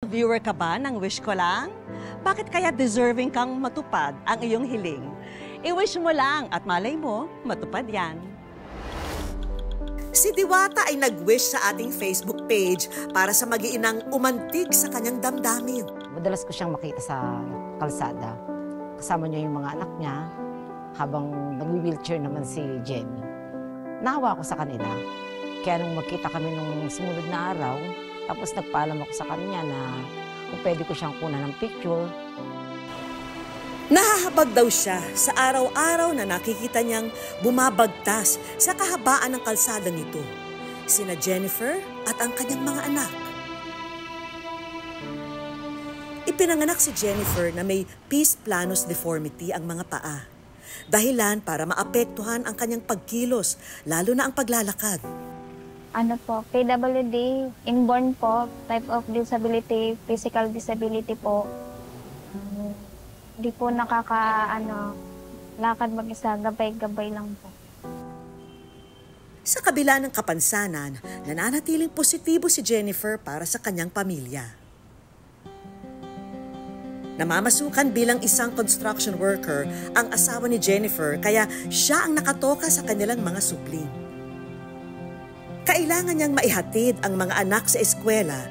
Viewer ka ba ng Wish Ko Lang? Bakit kaya deserving kang matupad ang iyong hiling? I-wish mo lang at malay mo, matupad yan. Si Diwata ay nag-wish sa ating Facebook page para sa mag-iinang umantig sa kanyang damdamin. Madalas ko siyang makita sa kalsada. Kasama niya yung mga anak niya habang nag-wheelchair naman si Jenny. Nahawa ako sa kanila. Kaya nung magkita kami nung sumunod na araw, tapos nagpaalam ako sa kanya na kung pwede ko siyang kunan ng picture. Nahahabag daw siya sa araw-araw na nakikita niyang bumabagtas sa kahabaan ng kalsada nito. Sina Jennifer at ang kanyang mga anak. Ipinanganak si Jennifer na may pes planus deformity ang mga paa. Dahilan para maapektuhan ang kanyang pagkilos, lalo na ang paglalakad. Ano po, PWD, inborn po, type of disability, physical disability po. Di po lakad mag-isa, gabay-gabay lang po. Sa kabila ng kapansanan, nananatiling positibo si Jennifer para sa kanyang pamilya. Namamasukan bilang isang construction worker ang asawa ni Jennifer, kaya siya ang nakatoka sa kanilang mga supling. Kailangan niyang maihatid ang mga anak sa eskwela.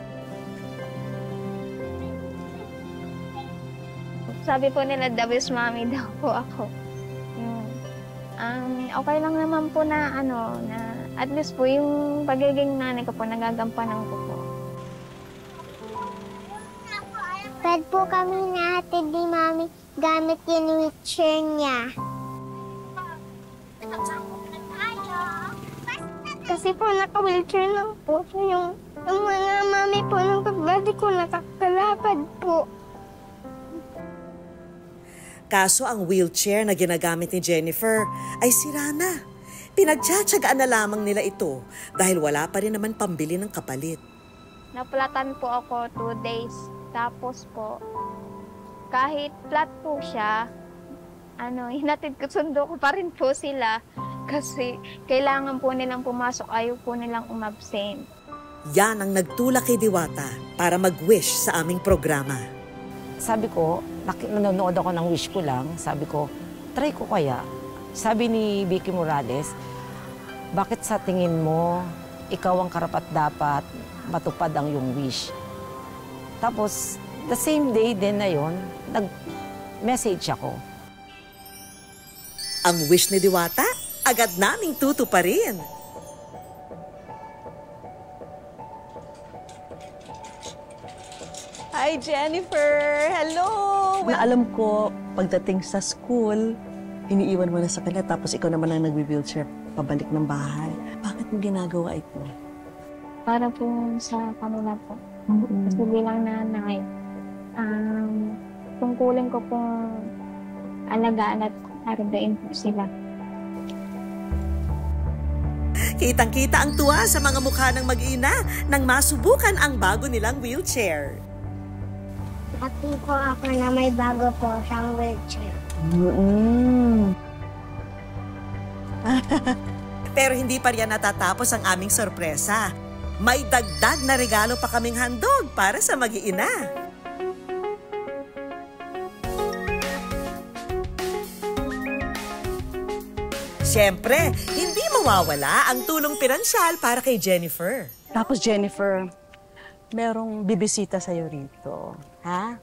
Sabi po nila, the best mommy daw po ako. Okay lang naman po na at least po yung pagiging nanay ko po, nagagampanan ko po. Pwede po kami nahatid ni Mami gamit yung wheelchair niya. Kasi po naka-wheelchair lang po. So yung mga mami po ng pagbati ko nakakalapad po. Kaso ang wheelchair na ginagamit ni Jennifer ay sira na. Pinagtsatsagaan na lamang nila ito dahil wala pa rin naman pambili ng kapalit. Napulatan po ako 2 days. Tapos po, kahit flat po siya, hinatid ko, sundo ko pa rin po sila. Kasi kailangan po nilang pumasok, ayaw po nilang umabsent. Yan ang nagtulak kay Diwata para mag-wish sa aming programa. Sabi ko, nanonood ako ng Wish Ko Lang, sabi ko, try ko kaya. Sabi ni Vicky Morales, bakit sa tingin mo, ikaw ang karapat-dapat matupad ang iyong wish? Tapos, the same day din na yon, nag-message ako. Ang wish ni Diwata, agad naming tutuparin. Hi, Jennifer! Hello! Na alam ko, pagdating sa school, iniiwan mo na sa kanila, tapos ikaw naman ang nag-wheelchair pabalik ng bahay. Bakit mo ginagawa ito? Para po sa kanila po. Kasi bilang nanay, tungkulin ko pong alagaan at hargain po sila. Kitang-kita ang tuwa sa mga mukha ng mag-ina nang masubukan ang bago nilang wheelchair. Happy po ako na may bago po siyang wheelchair. Pero hindi pa riyan natatapos ang aming sorpresa. May dagdag na regalo pa kaming handog para sa mag-iina. Siyempre, hindi mawawala ang tulong pinansyal para kay Jennifer. Tapos, Jennifer, merong bibisita sa'yo rito. Ha?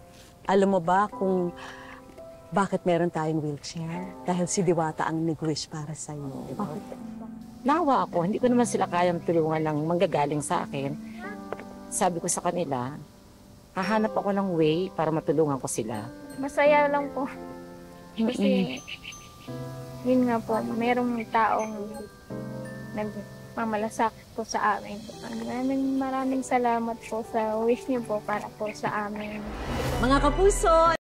Alam mo ba kung bakit meron tayong wheelchair? Dahil si Diwata ang nag-wish para sa'yo. Nawa ako, hindi ko naman sila kayang tulungan ng manggagaling sa akin. Sabi ko sa kanila, hahanap ako ng way para matulungan ko sila. Masaya lang po. Kasi, yun nga po, merong taong nagmamalasakit po sa amin. Maraming salamat po sa wish niyo po para po sa amin. Mga kapuso!